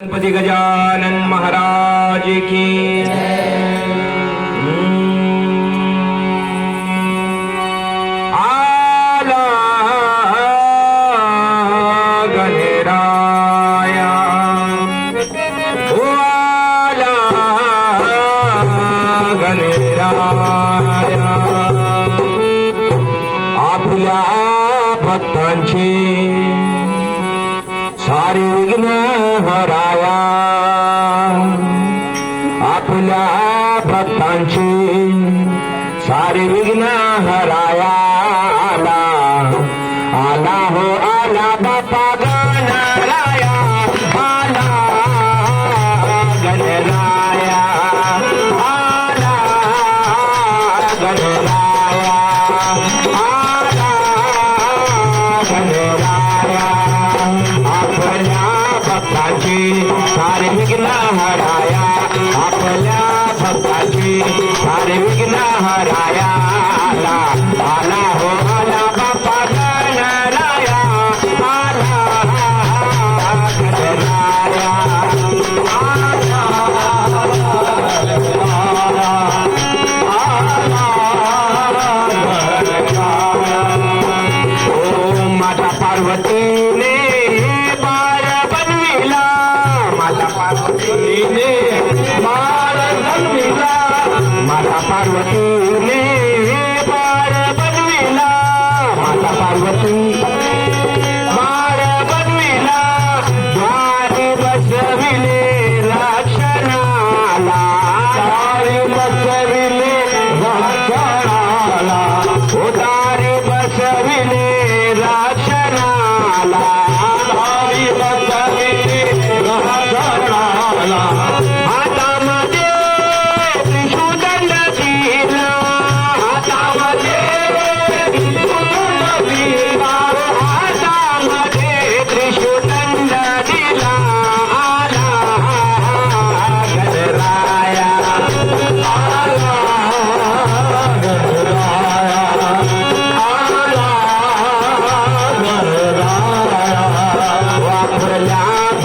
गणपती गजानन महाराज की आला गणराया ओ आला गणराया आपल्या भक्तांची सारी विघ्न हराया आपल्या भक्तांची सारी विघ्न हराया आला आला हो आला बाप्पा गणराया आला गणराया आला गणराया आला गणराया आपल्या भक्ताची सारे विघ्न हराया आपल्या भक्ताची सारे विघ्न हराया आला आला हो आला बाप्पा गणराया आला गणराया ओ माता पार्वतीने माता पार्वतीने बाळ बनविला माता पार्वती बाळ बनविला द्वारी बसविले रक्षणाला द्वारी बसविले रक्षणाला द्वारी बसविले रक्षणाला द्वारी बसविले रक्षणाला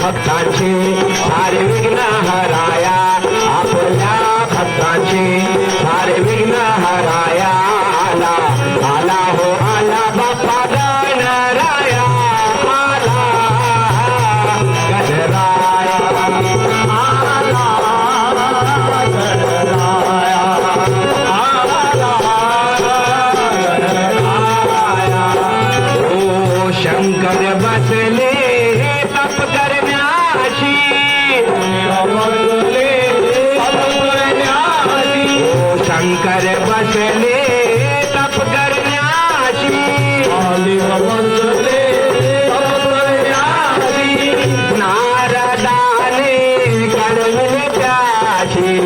भक्तांचे सारे विघ्न हराया आपल्या भक्तांचे सारे विघ्न हराया आला आला हो आला बाप्पा गणराया आला गणराया आला गणराया आला गणराया ओ शंकर बसले शंकर बसले तप करण्याची बसले तप करण्याची नारदाने कळविले त्याची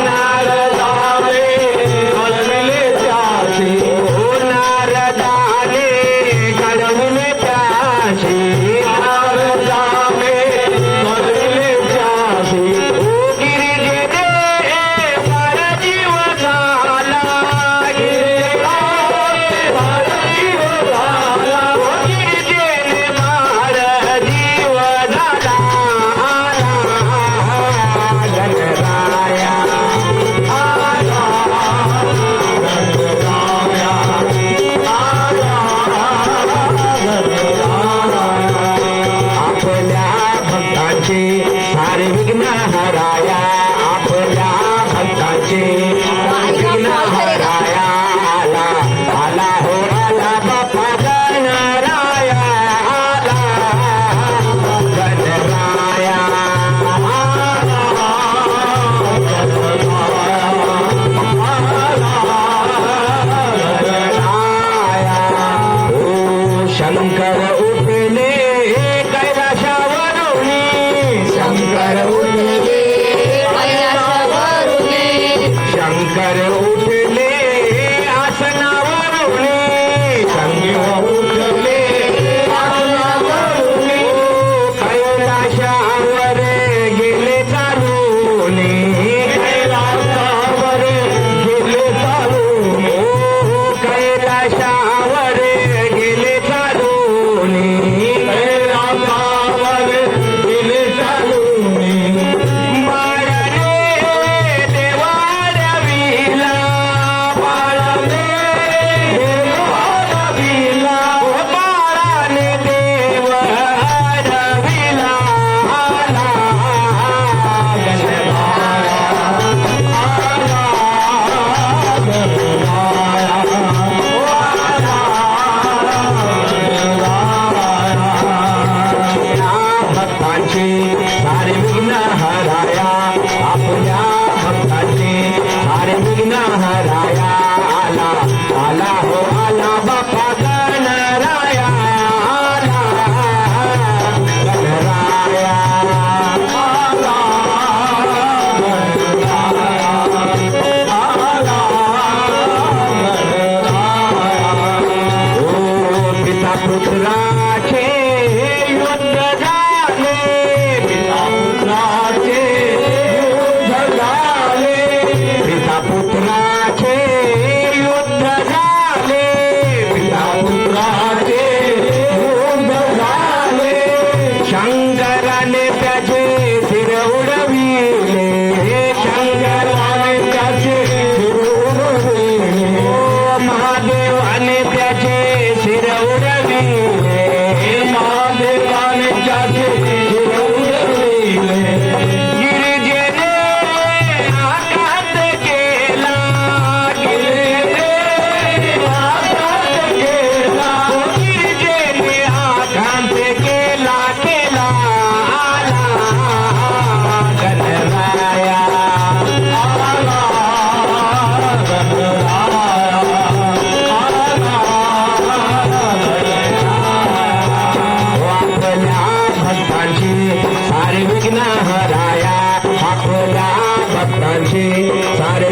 नारदाने कळविले त्याची नारदाने कळविले त्याची नारदाने कळविले त्याची सारे विघ्न हराया आपल्या भक्तांचे विघ्न हराया आला आला हो आला बाप्पा गणराया आला गणराया ओ शंकर उठले कैलाशावरून शंकर उठले हराया आपल्या भक्तांचे सारे विघ्न हराया आला आला हो आला बाप्पा गणराया आला गणराया पिता पुत्राचे युद्ध झाले पिता पुत्राचे युद्ध झाले पिता पुत्राचे युद्ध झाले पिता पुत्राचे युद्ध झाले शंकराने त्याचे शिर उडविले शंकराने त्याचे शिर उडविले महादेवाने त्याचे शिर उडविले महादेवाने त्याचे शिर उडविले गिरिजेने आघात केला गिरिजेने आघात केला गिरिजेने आघात केला केला आला गणराया आला आपल्या भक्तांची सारे विघ्न हराया आपल्या भक्तांची सारे